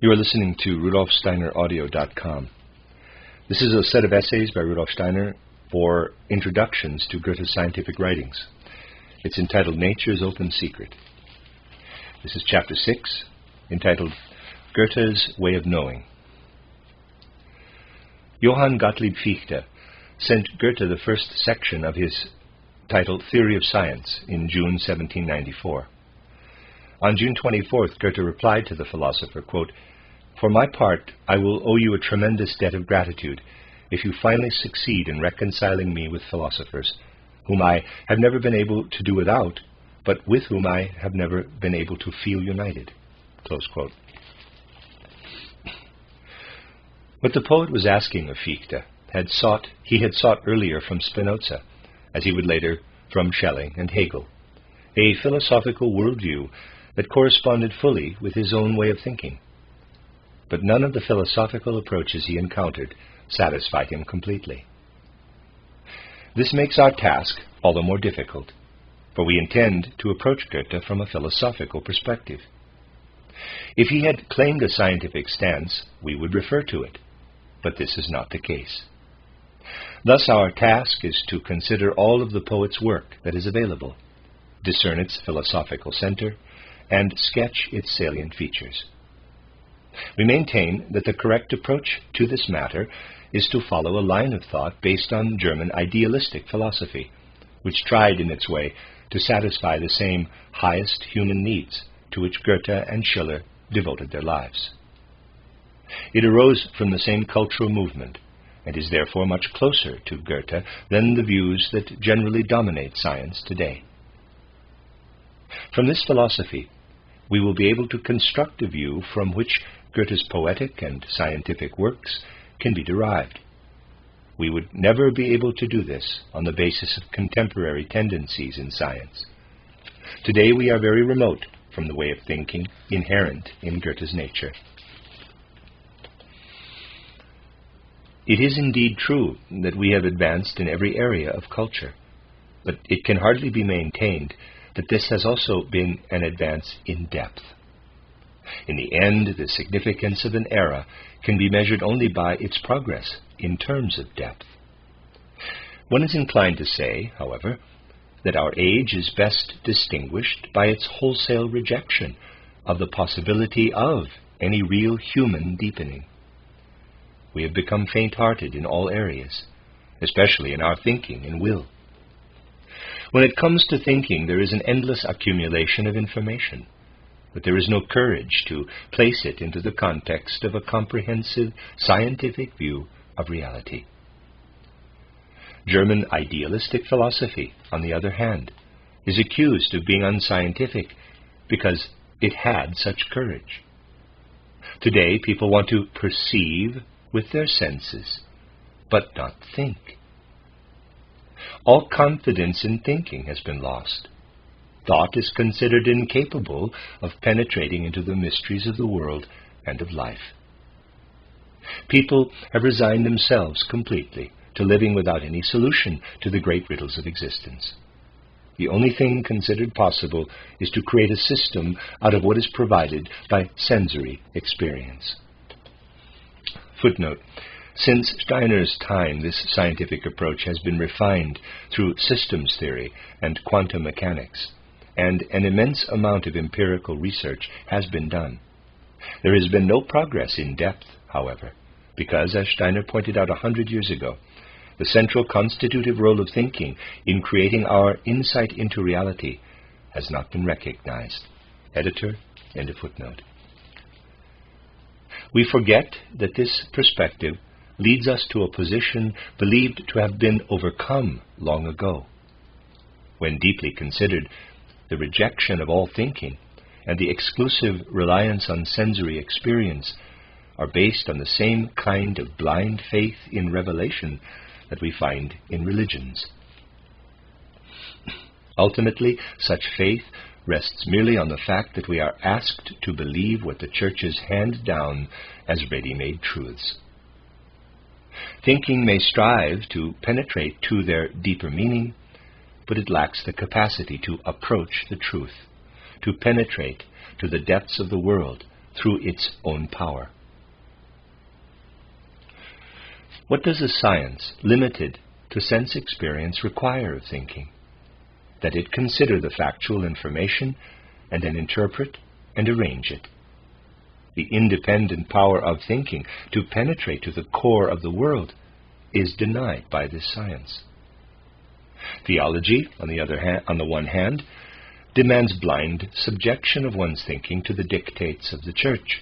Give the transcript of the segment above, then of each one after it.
You are listening to RudolfSteinerAudio.com. This is a set of essays by Rudolf Steiner for introductions to Goethe's scientific writings. It's entitled Nature's Open Secret. This is Chapter 6, entitled Goethe's Way of Knowing. Johann Gottlieb Fichte sent Goethe the first section of his titled Theory of Science in June 1794. On June 24th, Goethe replied to the philosopher, quote, "For my part, I will owe you a tremendous debt of gratitude if you finally succeed in reconciling me with philosophers, whom I have never been able to do without, but with whom I have never been able to feel united." Close quote. What the poet was asking of Fichte he had sought earlier from Spinoza, as he would later from Schelling and Hegel, a philosophical worldview that corresponded fully with his own way of thinking. But none of the philosophical approaches he encountered satisfied him completely. This makes our task all the more difficult, for we intend to approach Goethe from a philosophical perspective. If he had claimed a scientific stance, we would refer to it, but this is not the case. Thus our task is to consider all of the poet's work that is available, discern its philosophical center, and sketch its salient features. We maintain that the correct approach to this matter is to follow a line of thought based on German idealistic philosophy, which tried in its way to satisfy the same highest human needs to which Goethe and Schiller devoted their lives. It arose from the same cultural movement, and is therefore much closer to Goethe than the views that generally dominate science today. From this philosophy, we will be able to construct a view from which Goethe's poetic and scientific works can be derived. We would never be able to do this on the basis of contemporary tendencies in science. Today we are very remote from the way of thinking inherent in Goethe's nature. It is indeed true that we have advanced in every area of culture, but it can hardly be maintained that this has also been an advance in depth. In the end, the significance of an era can be measured only by its progress in terms of depth. One is inclined to say, however, that our age is best distinguished by its wholesale rejection of the possibility of any real human deepening. We have become faint-hearted in all areas, especially in our thinking and will. When it comes to thinking, there is an endless accumulation of information, but there is no courage to place it into the context of a comprehensive scientific view of reality. German idealistic philosophy, on the other hand, is accused of being unscientific because it had such courage. Today, people want to perceive with their senses, but not think. All confidence in thinking has been lost. Thought is considered incapable of penetrating into the mysteries of the world and of life. People have resigned themselves completely to living without any solution to the great riddles of existence. The only thing considered possible is to create a system out of what is provided by sensory experience. Footnote: Since Steiner's time, this scientific approach has been refined through systems theory and quantum mechanics, and an immense amount of empirical research has been done. There has been no progress in depth, however, because, as Steiner pointed out 100 years ago, the central constitutive role of thinking in creating our insight into reality has not been recognized. Editor, end of footnote. We forget that this perspective leads us to a position believed to have been overcome long ago. When deeply considered, the rejection of all thinking and the exclusive reliance on sensory experience are based on the same kind of blind faith in revelation that we find in religions. Ultimately, such faith rests merely on the fact that we are asked to believe what the churches hand down as ready-made truths. Thinking may strive to penetrate to their deeper meaning, but it lacks the capacity to approach the truth, to penetrate to the depths of the world through its own power. What does a science limited to sense experience require of thinking? That it consider the factual information and then interpret and arrange it. The independent power of thinking to penetrate to the core of the world is denied by this science. Theology, on the one hand, demands blind subjection of one's thinking to the dictates of the church.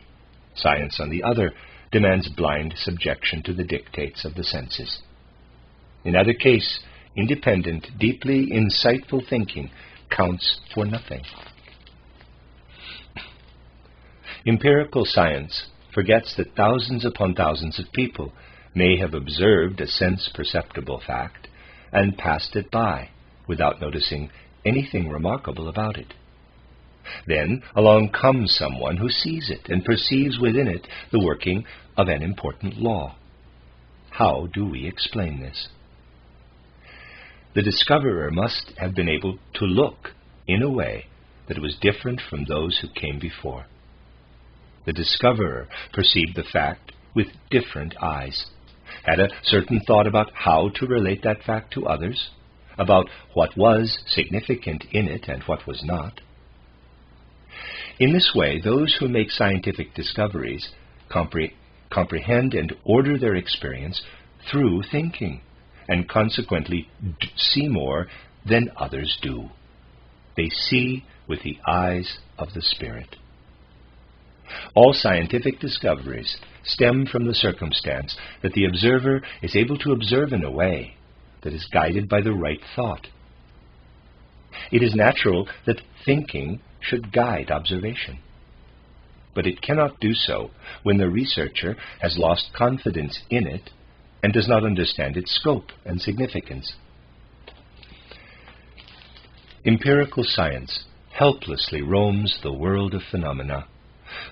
Science, on the other, demands blind subjection to the dictates of the senses. In either case, independent, deeply insightful thinking counts for nothing. Empirical science forgets that thousands upon thousands of people may have observed a sense-perceptible fact and passed it by without noticing anything remarkable about it. Then along comes someone who sees it and perceives within it the working of an important law. How do we explain this? The discoverer must have been able to look in a way that was different from those who came before. The discoverer perceived the fact with different eyes, had a certain thought about how to relate that fact to others, about what was significant in it and what was not. In this way, those who make scientific discoveries comprehend and order their experience through thinking, and consequently see more than others do. They see with the eyes of the Spirit. All scientific discoveries stem from the circumstance that the observer is able to observe in a way that is guided by the right thought. It is natural that thinking should guide observation, but it cannot do so when the researcher has lost confidence in it and does not understand its scope and significance. Empirical science helplessly roams the world of phenomena.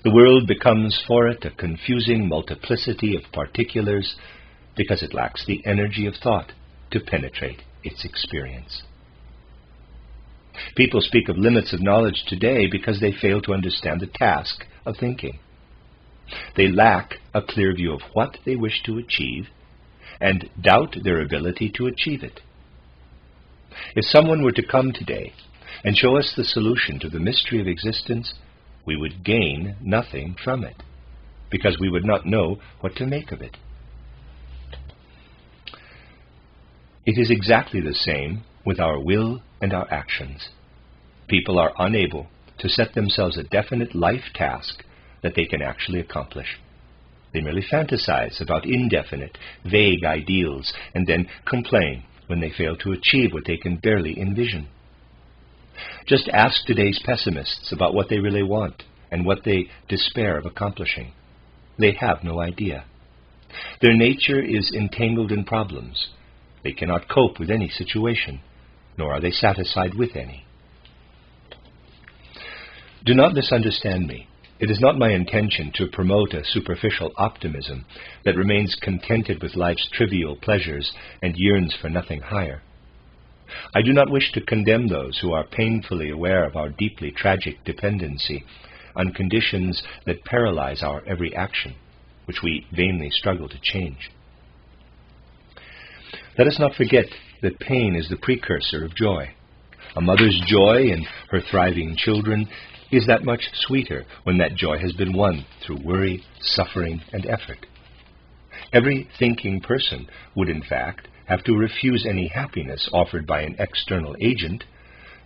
The world becomes for it a confusing multiplicity of particulars because it lacks the energy of thought to penetrate its experience. People speak of limits of knowledge today because they fail to understand the task of thinking. They lack a clear view of what they wish to achieve and doubt their ability to achieve it. If someone were to come today and show us the solution to the mystery of existence, we would gain nothing from it, because we would not know what to make of it. It is exactly the same with our will and our actions. People are unable to set themselves a definite life task that they can actually accomplish. They merely fantasize about indefinite, vague ideals and then complain when they fail to achieve what they can barely envision. Just ask today's pessimists about what they really want and what they despair of accomplishing. They have no idea. Their nature is entangled in problems. They cannot cope with any situation, nor are they satisfied with any. Do not misunderstand me. It is not my intention to promote a superficial optimism that remains contented with life's trivial pleasures and yearns for nothing higher. I do not wish to condemn those who are painfully aware of our deeply tragic dependency on conditions that paralyze our every action, which we vainly struggle to change. Let us not forget that pain is the precursor of joy. A mother's joy in her thriving children is that much sweeter when that joy has been won through worry, suffering, and effort. Every thinking person would, in fact, have to refuse any happiness offered by an external agent,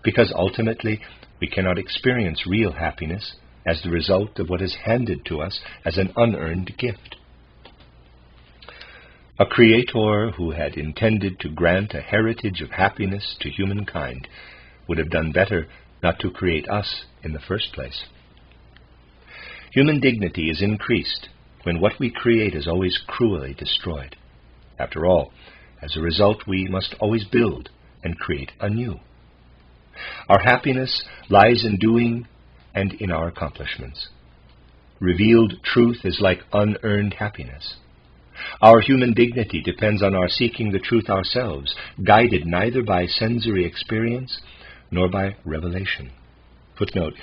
because ultimately we cannot experience real happiness as the result of what is handed to us as an unearned gift. A creator who had intended to grant a heritage of happiness to humankind would have done better not to create us in the first place. Human dignity is increased when what we create is always cruelly destroyed. After all, as a result, we must always build and create anew. Our happiness lies in doing and in our accomplishments. Revealed truth is like unearned happiness. Our human dignity depends on our seeking the truth ourselves, guided neither by sensory experience nor by revelation. Footnote: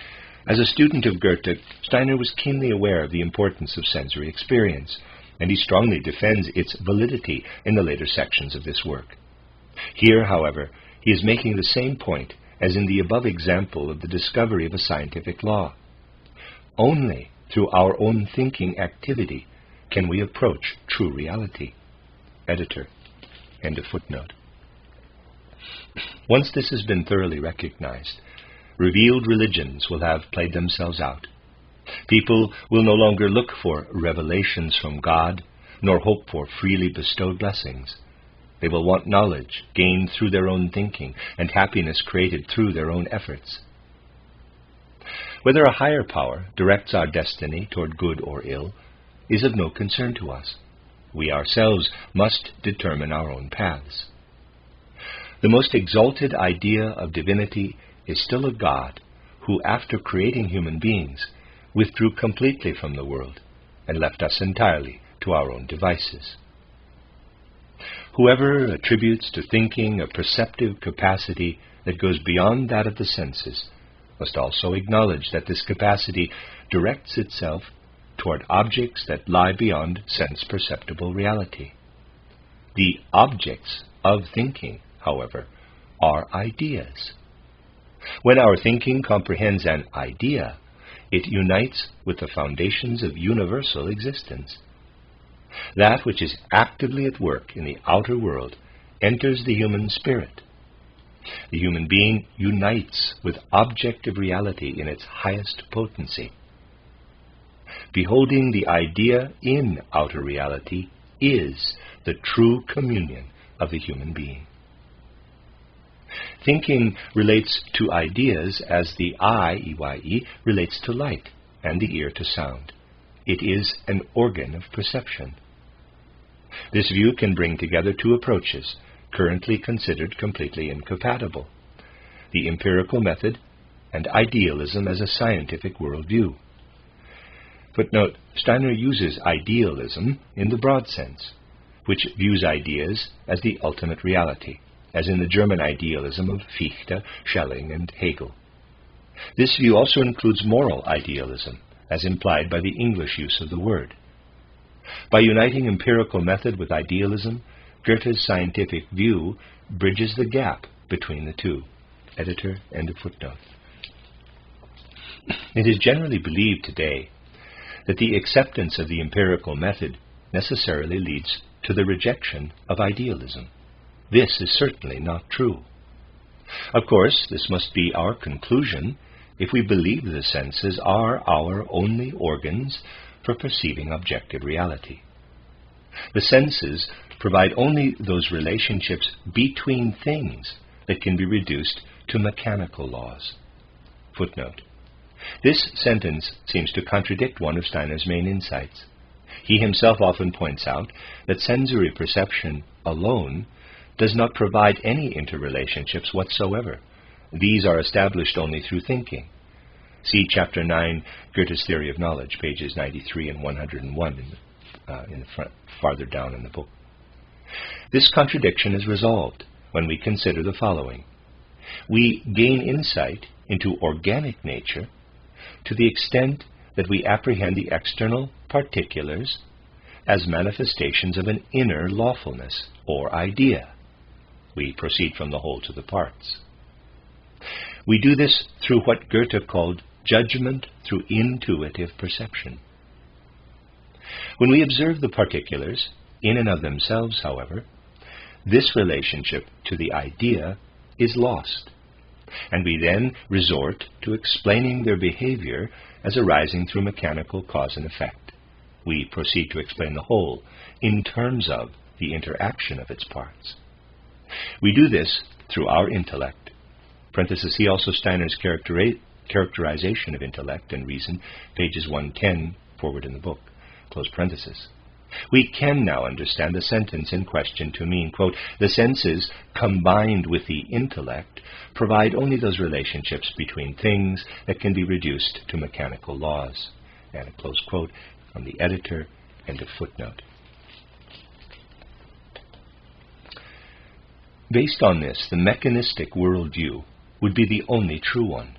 As a student of Goethe, Steiner was keenly aware of the importance of sensory experience, and he strongly defends its validity in the later sections of this work. Here, however, he is making the same point as in the above example of the discovery of a scientific law. Only through our own thinking activity can we approach true reality. Editor. End of footnote. Once this has been thoroughly recognized, revealed religions will have played themselves out. People will no longer look for revelations from God, nor hope for freely bestowed blessings. They will want knowledge gained through their own thinking, and happiness created through their own efforts. Whether a higher power directs our destiny toward good or ill is of no concern to us. We ourselves must determine our own paths. The most exalted idea of divinity is still a God who, after creating human beings, withdrew completely from the world and left us entirely to our own devices. Whoever attributes to thinking a perceptive capacity that goes beyond that of the senses must also acknowledge that this capacity directs itself toward objects that lie beyond sense-perceptible reality. The objects of thinking, however, are ideas. When our thinking comprehends an idea, it unites with the foundations of universal existence. That which is actively at work in the outer world enters the human spirit. The human being unites with objective reality in its highest potency. Beholding the idea in outer reality is the true communion of the human being. Thinking relates to ideas as the eye, E-Y-E, relates to light, and the ear to sound. It is an organ of perception. This view can bring together two approaches, currently considered completely incompatible: the empirical method and idealism as a scientific worldview. Footnote: Steiner uses idealism in the broad sense, which views ideas as the ultimate reality, as in the German idealism of Fichte, Schelling, and Hegel. This view also includes moral idealism, as implied by the English use of the word. By uniting empirical method with idealism, Goethe's scientific view bridges the gap between the two. Editor, end of footnote. It is generally believed today that the acceptance of the empirical method necessarily leads to the rejection of idealism. This is certainly not true. Of course, this must be our conclusion if we believe the senses are our only organs for perceiving objective reality. The senses provide only those relationships between things that can be reduced to mechanical laws. Footnote: this sentence seems to contradict one of Steiner's main insights. He himself often points out that sensory perception alone does not provide any interrelationships whatsoever. These are established only through thinking. See Chapter 9, Goethe's Theory of Knowledge, pages 93 and 101 in the front, farther down in the book. This contradiction is resolved when we consider the following. We gain insight into organic nature to the extent that we apprehend the external particulars as manifestations of an inner lawfulness or idea. We proceed from the whole to the parts. We do this through what Goethe called judgment through intuitive perception. When we observe the particulars in and of themselves, however, this relationship to the idea is lost, and we then resort to explaining their behavior as arising through mechanical cause and effect. We proceed to explain the whole in terms of the interaction of its parts. We do this through our intellect. See also Steiner's characterization of intellect and reason, pages 110 forward in the book. Close parenthesis. We can now understand the sentence in question to mean, quote, the senses combined with the intellect provide only those relationships between things that can be reduced to mechanical laws. And a close quote from the editor, end of footnote. Based on this, the mechanistic worldview would be the only true one.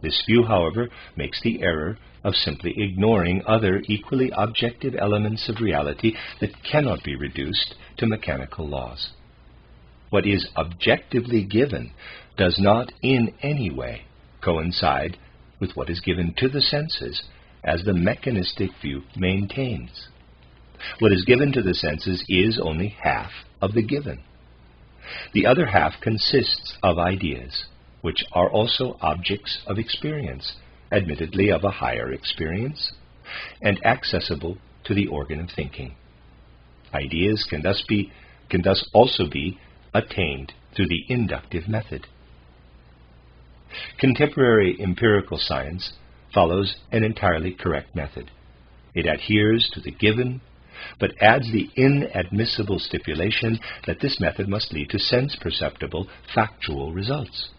This view, however, makes the error of simply ignoring other equally objective elements of reality that cannot be reduced to mechanical laws. What is objectively given does not in any way coincide with what is given to the senses, as the mechanistic view maintains. What is given to the senses is only half of the given. The other half consists of ideas, which are also objects of experience, admittedly of a higher experience, and accessible to the organ of thinking. Ideas can thus also be attained through the inductive method. Contemporary empirical science follows an entirely correct method. It adheres to the given, but adds the inadmissible stipulation that this method must lead to sense-perceptible, factual results.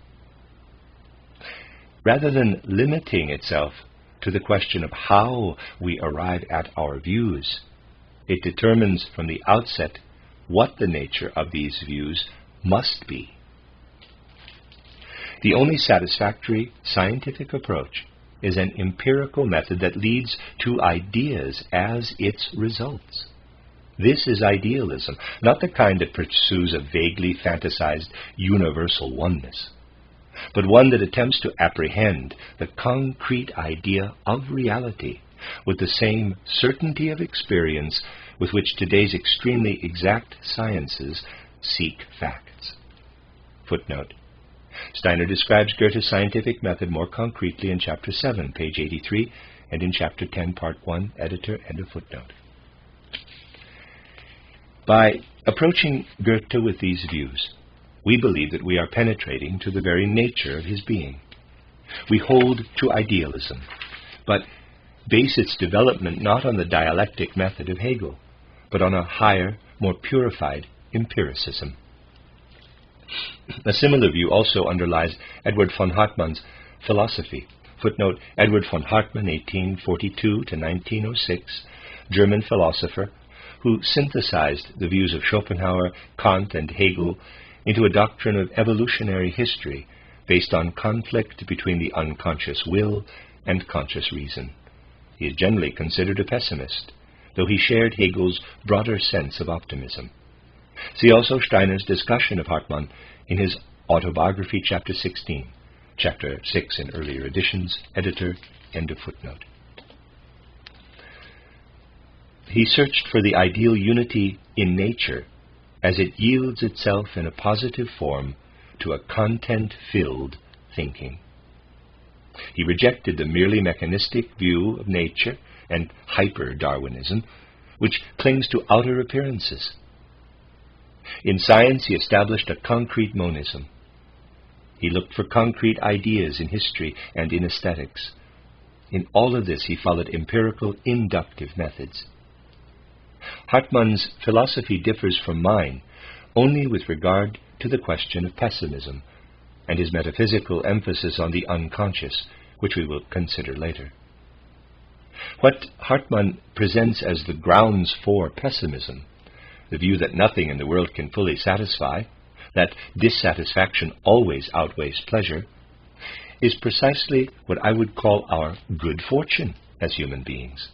Rather than limiting itself to the question of how we arrive at our views, it determines from the outset what the nature of these views must be. The only satisfactory scientific approach is an empirical method that leads to ideas as its results. This is idealism, not the kind that pursues a vaguely fantasized universal oneness, but one that attempts to apprehend the concrete idea of reality with the same certainty of experience with which today's extremely exact sciences seek facts. Footnote. Steiner describes Goethe's scientific method more concretely in Chapter 7, page 83, and in Chapter 10, Part 1, editor, end of footnote. By approaching Goethe with these views, we believe that we are penetrating to the very nature of his being. We hold to idealism, but base its development not on the dialectic method of Hegel, but on a higher, more purified empiricism. A similar view also underlies Edward von Hartmann's philosophy. Footnote, Edward von Hartmann, 1842 to 1906, German philosopher, who synthesized the views of Schopenhauer, Kant, and Hegel into a doctrine of evolutionary history based on conflict between the unconscious will and conscious reason. He is generally considered a pessimist, though he shared Hegel's broader sense of optimism. See also Steiner's discussion of Hartmann in his autobiography, Chapter 16, Chapter 6 in earlier editions, editor, end of footnote. He searched for the ideal unity in nature as it yields itself in a positive form to a content-filled thinking. He rejected the merely mechanistic view of nature and hyper-Darwinism, which clings to outer appearances. In science, he established a concrete monism. He looked for concrete ideas in history and in aesthetics. In all of this, he followed empirical, inductive methods. Hartmann's philosophy differs from mine only with regard to the question of pessimism and his metaphysical emphasis on the unconscious, which we will consider later. What Hartmann presents as the grounds for pessimism, the view that nothing in the world can fully satisfy, that dissatisfaction always outweighs pleasure, is precisely what I would call our good fortune as human beings.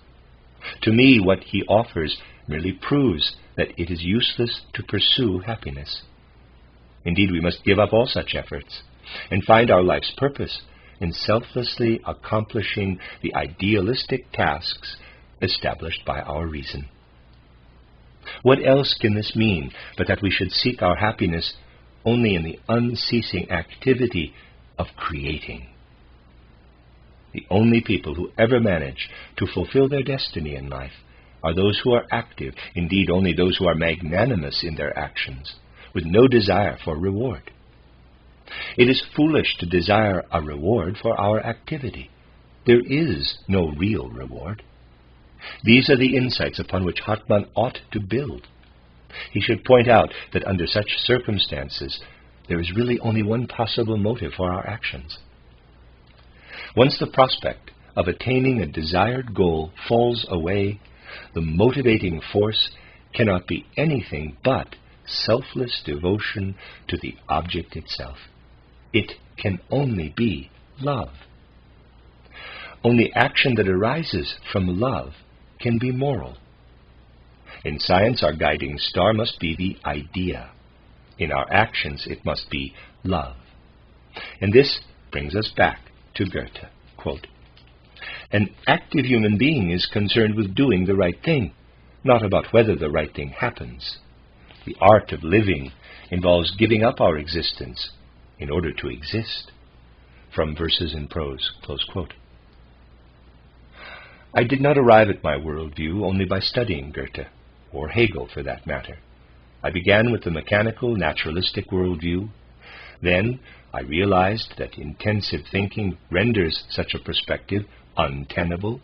To me, what he offers merely proves that it is useless to pursue happiness. Indeed, we must give up all such efforts and find our life's purpose in selflessly accomplishing the idealistic tasks established by our reason. What else can this mean but that we should seek our happiness only in the unceasing activity of creating? The only people who ever manage to fulfill their destiny in life are those who are active, indeed only those who are magnanimous in their actions, with no desire for reward. It is foolish to desire a reward for our activity. There is no real reward. These are the insights upon which Hartmann ought to build. He should point out that under such circumstances, there is really only one possible motive for our actions. Once the prospect of attaining a desired goal falls away, the motivating force cannot be anything but selfless devotion to the object itself. It can only be love. only action that arises from love can be moral. In science, our guiding star must be the idea. In our actions, it must be love. And this brings us back to Goethe. Quote, "An active human being is concerned with doing the right thing, not about whether the right thing happens. The art of living involves giving up our existence in order to exist." From Verses in Prose. Close quote. I did not arrive at my worldview only by studying Goethe, or Hegel for that matter. I began with the mechanical, naturalistic worldview. Then I realized that intensive thinking renders such a perspective untenable.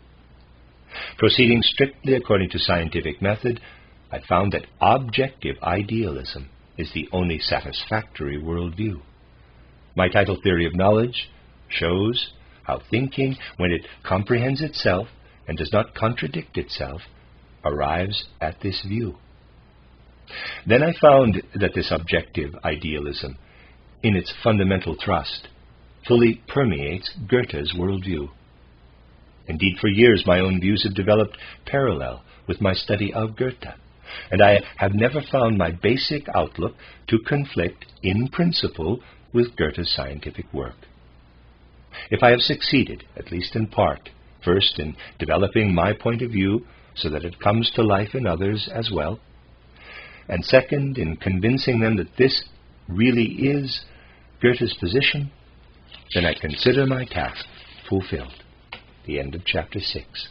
Proceeding strictly according to scientific method, I found that objective idealism is the only satisfactory worldview. My title, Theory of Knowledge, shows how thinking, when it comprehends itself and does not contradict itself, arrives at this view. Then I found that this objective idealism, in its fundamental thrust, fully permeates Goethe's worldview. Indeed, for years my own views have developed parallel with my study of Goethe, and I have never found my basic outlook to conflict in principle with Goethe's scientific work. If I have succeeded, at least in part, first in developing my point of view so that it comes to life in others as well, and second in convincing them that this really is Goethe's position, then I consider my task fulfilled. The end of chapter 6.